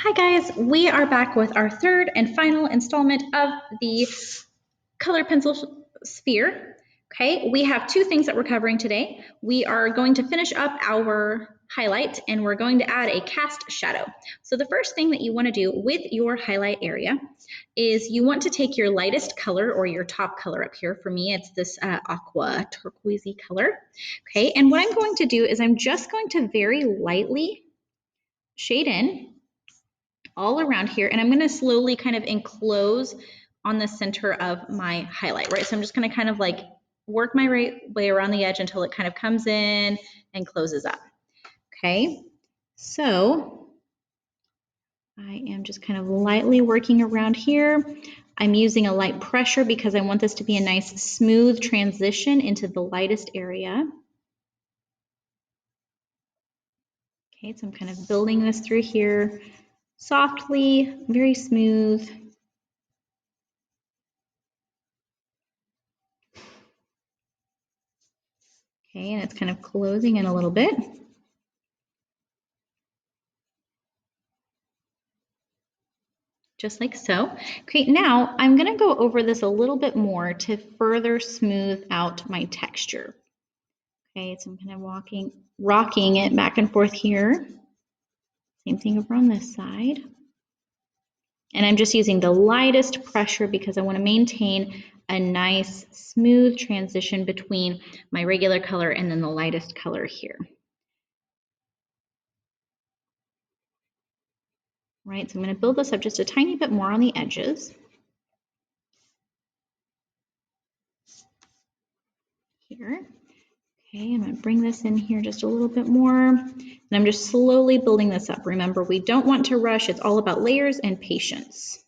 Hi guys, we are back with our third and final installment of the color pencil sphere. Okay, we have two things that we're covering today. We are going to finish up our highlight and we're going to add a cast shadow. So the first thing that you want to do with your highlight area is you want to take your lightest color or your top color up here. For me, it's this aqua turquoisey color. Okay, and what I'm going to do is I'm just going to very lightly shade in all around here, and I'm going to slowly kind of enclose on the center of my highlight, right? So I'm just going to kind of like work my way around the edge until it kind of comes in and closes up. Okay, so I am just kind of lightly working around here. I'm using a light pressure because I want this to be a nice smooth transition into the lightest area. Okay, so I'm kind of building this through here softly, very smooth. Okay, and it's kind of closing in a little bit. Just like so. Okay, now I'm going to go over this a little bit more to further smooth out my texture. Okay, so I'm kind of rocking it back and forth here. Same thing over on this side. And I'm just using the lightest pressure because I want to maintain a nice smooth transition between my regular color and then the lightest color here. Right, so I'm going to build this up just a tiny bit more on the edges. Here. Okay, I'm going to bring this in here just a little bit more, and I'm just slowly building this up. Remember, we don't want to rush. It's all about layers and patience.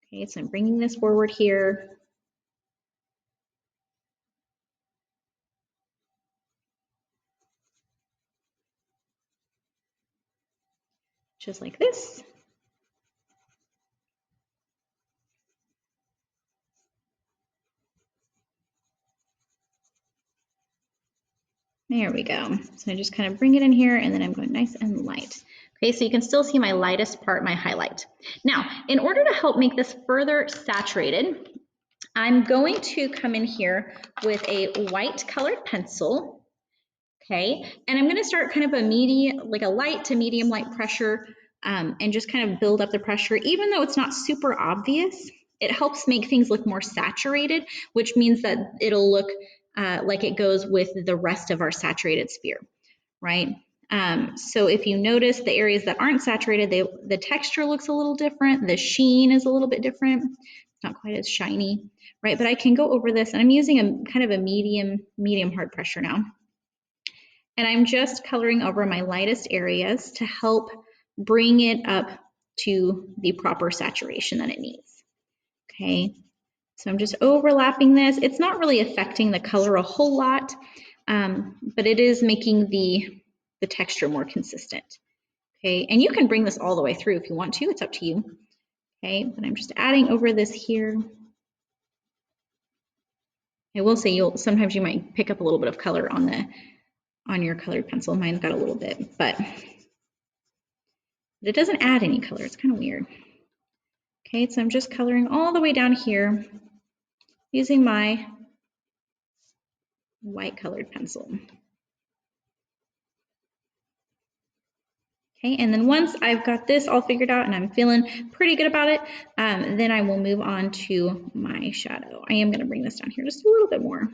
Okay, so I'm bringing this forward here. Just like this. There we go. So I just kind of bring it in here, and then I'm going nice and light. Okay, so you can still see my lightest part, my highlight. Now, in order to help make this further saturated, I'm going to come in here with a white colored pencil. Okay, and I'm going to start kind of like a light to medium light pressure, and just kind of build up the pressure. Even though it's not super obvious, it helps make things look more saturated, which means that it'll look like it goes with the rest of our saturated sphere, right? So if you notice the areas that aren't saturated, the texture looks a little different, the sheen is a little bit different, it's not quite as shiny, right? But I can go over this, and I'm using a kind of a medium hard pressure now. And I'm just coloring over my lightest areas to help bring it up to the proper saturation that it needs. Okay, so I'm just overlapping this. It's not really affecting the color a whole lot, but it is making the texture more consistent. Okay, and you can bring this all the way through if you want to, it's up to you. Okay, but I'm just adding over this here. I will say sometimes you might pick up a little bit of color on your colored pencil. Mine's got a little bit, but it doesn't add any color. It's kind of weird. Okay, so I'm just coloring all the way down here using my white colored pencil. Okay, and then once I've got this all figured out and I'm feeling pretty good about it, then I will move on to my shadow. I am going to bring this down here just a little bit more,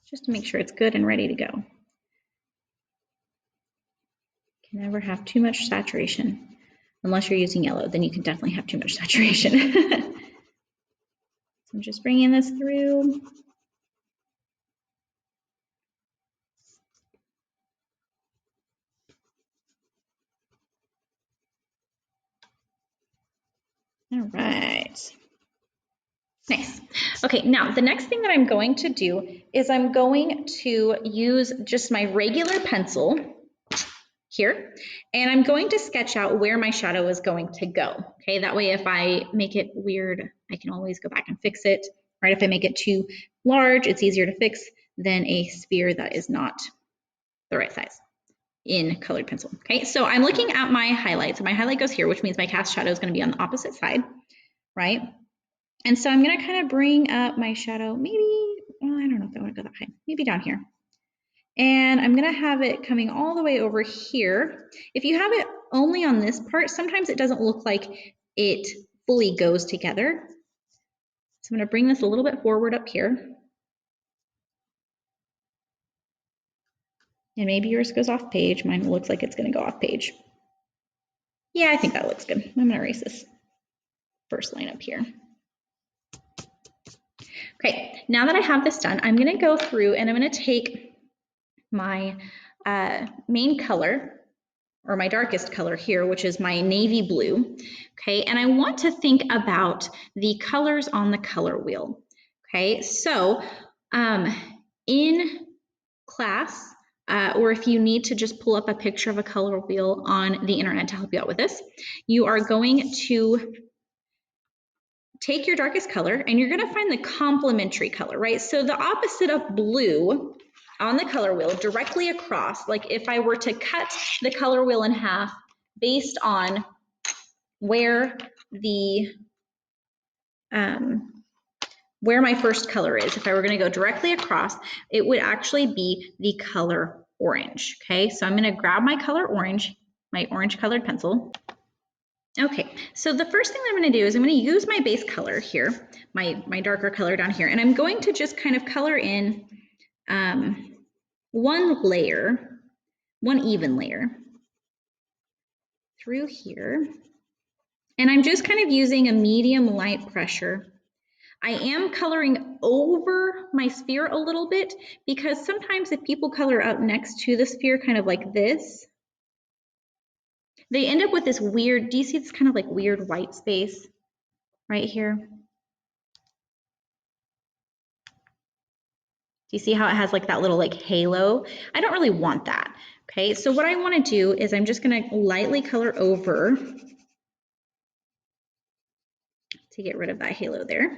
just to make sure it's good and ready to go. Can never have too much saturation. Unless you're using yellow, then you can definitely have too much saturation. So I'm just bringing this through. All right. Nice. Okay, now the next thing that I'm going to do is I'm going to use just my regular pencil here, and I'm going to sketch out where my shadow is going to go. Okay, that way if I make it weird, I can always go back and fix it, right? If I make it too large, it's easier to fix than a sphere that is not the right size. in colored pencil. Okay, so I'm looking at my highlight. So my highlight goes here, which means my cast shadow is going to be on the opposite side, right? And so I'm going to kind of bring up my shadow, maybe, well, I don't know if I want to go that high, maybe down here. And I'm going to have it coming all the way over here. If you have it only on this part, sometimes it doesn't look like it fully goes together. So I'm going to bring this a little bit forward up here. And maybe yours goes off page. Mine looks like it's going to go off page. Yeah, I think that looks good. I'm going to erase this first line up here. Okay, now that I have this done, I'm going to go through and I'm going to take my main color, or my darkest color here, which is my navy blue, okay? And I want to think about the colors on the color wheel, okay? So in class, or if you need to just pull up a picture of a color wheel on the internet to help you out with this, you are going to take your darkest color and you're going to find the complementary color, right? So the opposite of blue on the color wheel directly across, like if I were to cut the color wheel in half based on where the where my first color is, if I were going to go directly across, it would actually be the color orange. Okay, so I'm going to grab my color orange, my orange colored pencil. Okay, so the first thing I'm going to do is I'm going to use my base color here, my darker color down here, and I'm going to just kind of color in one layer, one even layer through here. And I'm just kind of using a medium light pressure. I am coloring over my sphere a little bit because sometimes if people color up next to the sphere kind of like this, they end up with this weird, do you see this kind of like weird white space right here? Do you see how it has like that little like halo? I don't really want that, okay? So what I want to do is I'm just going to lightly color over to get rid of that halo there.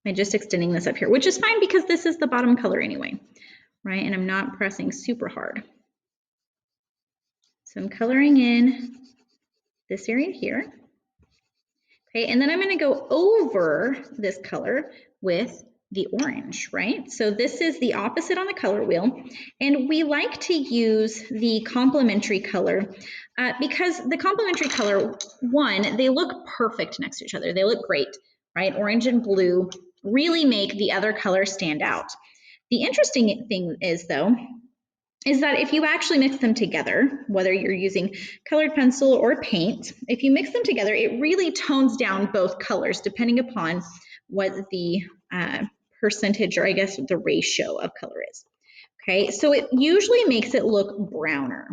I'm just extending this up here, which is fine because this is the bottom color anyway, right? And I'm not pressing super hard. So I'm coloring in this area here. Okay, and then I'm going to go over this color with the orange, right? So this is the opposite on the color wheel, and we like to use the complementary color because the complementary color, one, they look perfect next to each other. They look great, right? Orange and blue really make the other colors stand out. The interesting thing is, though, is that if you actually mix them together, whether you're using colored pencil or paint, if you mix them together, it really tones down both colors depending upon what the percentage, or I guess the ratio of color is. Okay, so it usually makes it look browner,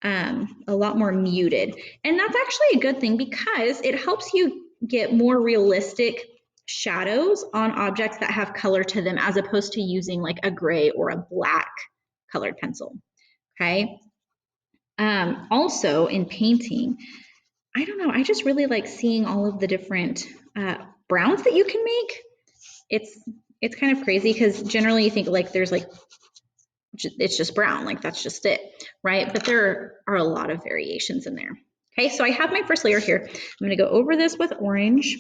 a lot more muted. And that's actually a good thing because it helps you get more realistic shadows on objects that have color to them as opposed to using like a gray or a black colored pencil, okay? Also in painting, I don't know, I just really like seeing all of the different browns that you can make. It's kind of crazy because generally you think like there's like, it's just brown, like that's just it, right? But there are a lot of variations in there. Okay, so I have my first layer here. I'm gonna go over this with orange,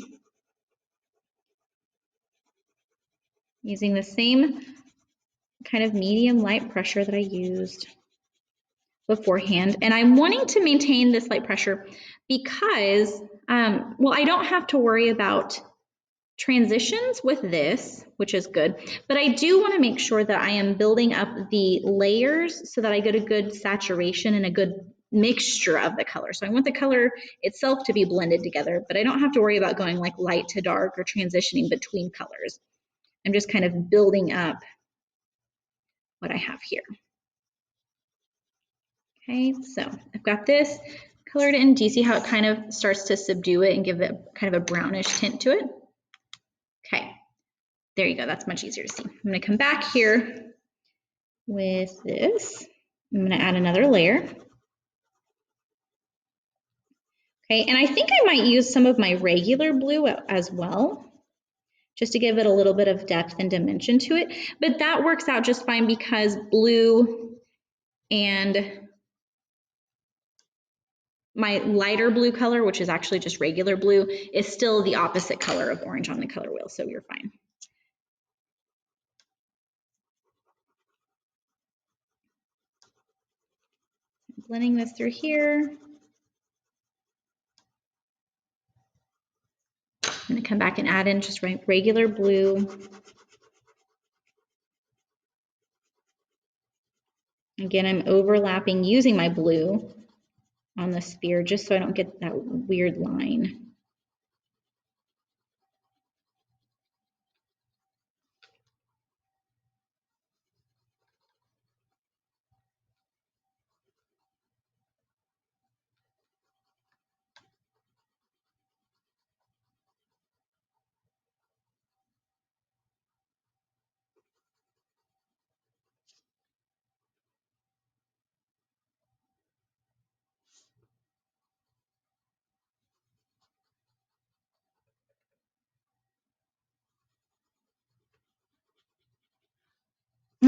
using the same kind of medium light pressure that I used beforehand. And I'm wanting to maintain this light pressure because, well, I don't have to worry about transitions with this, which is good, but I do want to make sure that I am building up the layers so that I get a good saturation and a good mixture of the color. So I want the color itself to be blended together, but I don't have to worry about going like light to dark or transitioning between colors. I'm just kind of building up what I have here. Okay, so I've got this colored in. Do you see how it kind of starts to subdue it and give it kind of a brownish tint to it? Okay, there you go. That's much easier to see. I'm going to come back here with this. I'm going to add another layer. Okay, and I think I might use some of my regular blue as well, just to give it a little bit of depth and dimension to it. But that works out just fine because blue and my lighter blue color, which is actually just regular blue, is still the opposite color of orange on the color wheel, so you're fine. Blending this through here. I'm going to come back and add in just regular blue. Again, I'm overlapping using my blue on the sphere just so I don't get that weird line.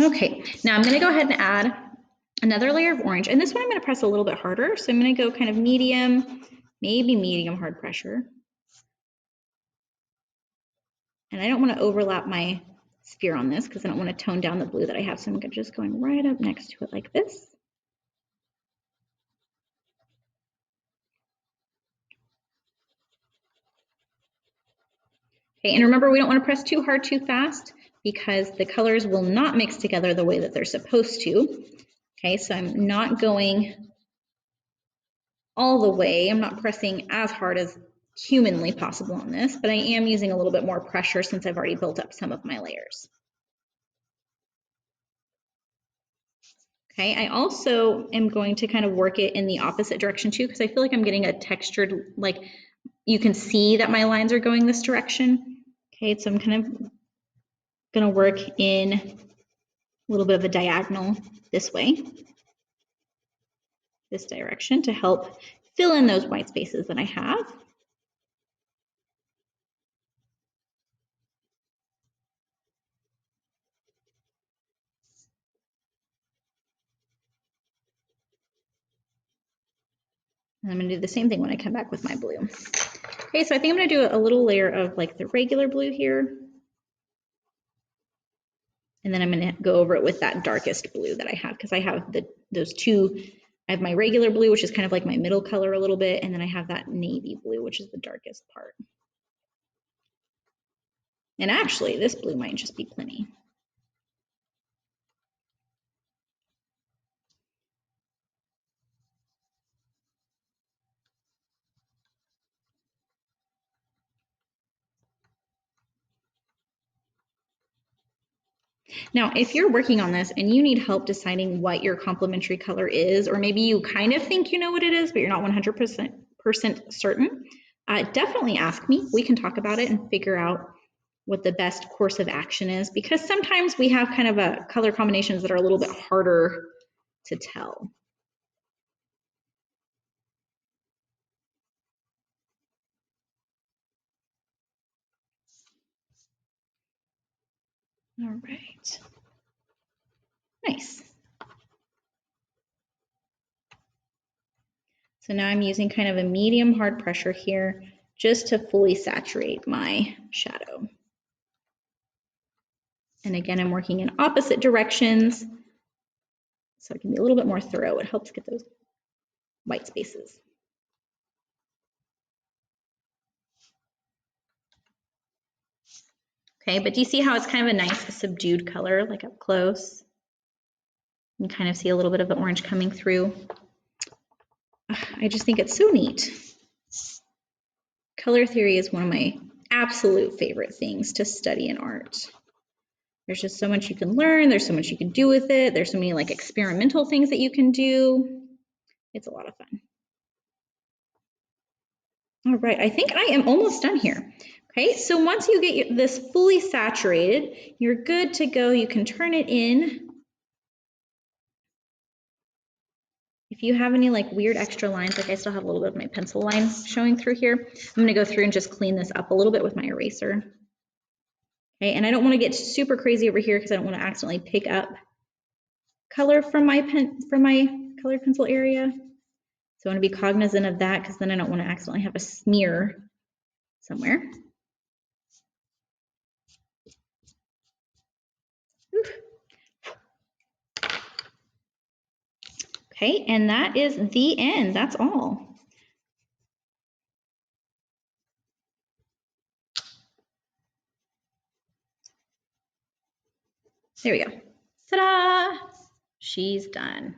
Okay, now I'm going to go ahead and add another layer of orange, and this one I'm going to press a little bit harder, so I'm going to go kind of medium, maybe medium hard pressure. And I don't want to overlap my sphere on this because I don't want to tone down the blue that I have, so I'm just going right up next to it like this. Okay, and remember, we don't want to press too hard too fast because the colors will not mix together the way that they're supposed to. Okay, so I'm not going all the way. I'm not pressing as hard as humanly possible on this, but I am using a little bit more pressure since I've already built up some of my layers. Okay, I also am going to kind of work it in the opposite direction too, because I feel like I'm getting a textured, like you can see that my lines are going this direction. Okay, so I'm kind of going to work in a little bit of a diagonal this way, this direction, to help fill in those white spaces that I have. And I'm going to do the same thing when I come back with my blue. Okay, so I think I'm going to do a little layer of like the regular blue here. And then I'm going to go over it with that darkest blue that I have, because I have those two. I have my regular blue, which is kind of like my middle color a little bit, and then I have that navy blue, which is the darkest part. And actually, this blue might just be plenty. Now, if you're working on this and you need help deciding what your complementary color is, or maybe you kind of think you know what it is, but you're not 100% certain, definitely ask me. We can talk about it and figure out what the best course of action is, because sometimes we have kind of a color combinations that are a little bit harder to tell. All right. Nice. So now I'm using kind of a medium hard pressure here just to fully saturate my shadow. And again, I'm working in opposite directions so it can be a little bit more thorough. It helps get those white spaces. Okay, but do you see how it's kind of a nice subdued color, like up close? You can kind of see a little bit of the orange coming through. I just think it's so neat. Color theory is one of my absolute favorite things to study in art. There's just so much you can learn. There's so much you can do with it. There's so many like experimental things that you can do. It's a lot of fun. All right, I think I am almost done here. Okay, so once you get this fully saturated, you're good to go. You can turn it in. If you have any like weird extra lines, like I still have a little bit of my pencil line showing through here, I'm gonna go through and just clean this up a little bit with my eraser. Okay, and I don't want to get super crazy over here because I don't want to accidentally pick up color from my colored pencil area. So I want to be cognizant of that because then I don't want to accidentally have a smear somewhere. Oof. Okay, and that is the end. That's all. There we go. Ta-da! She's done.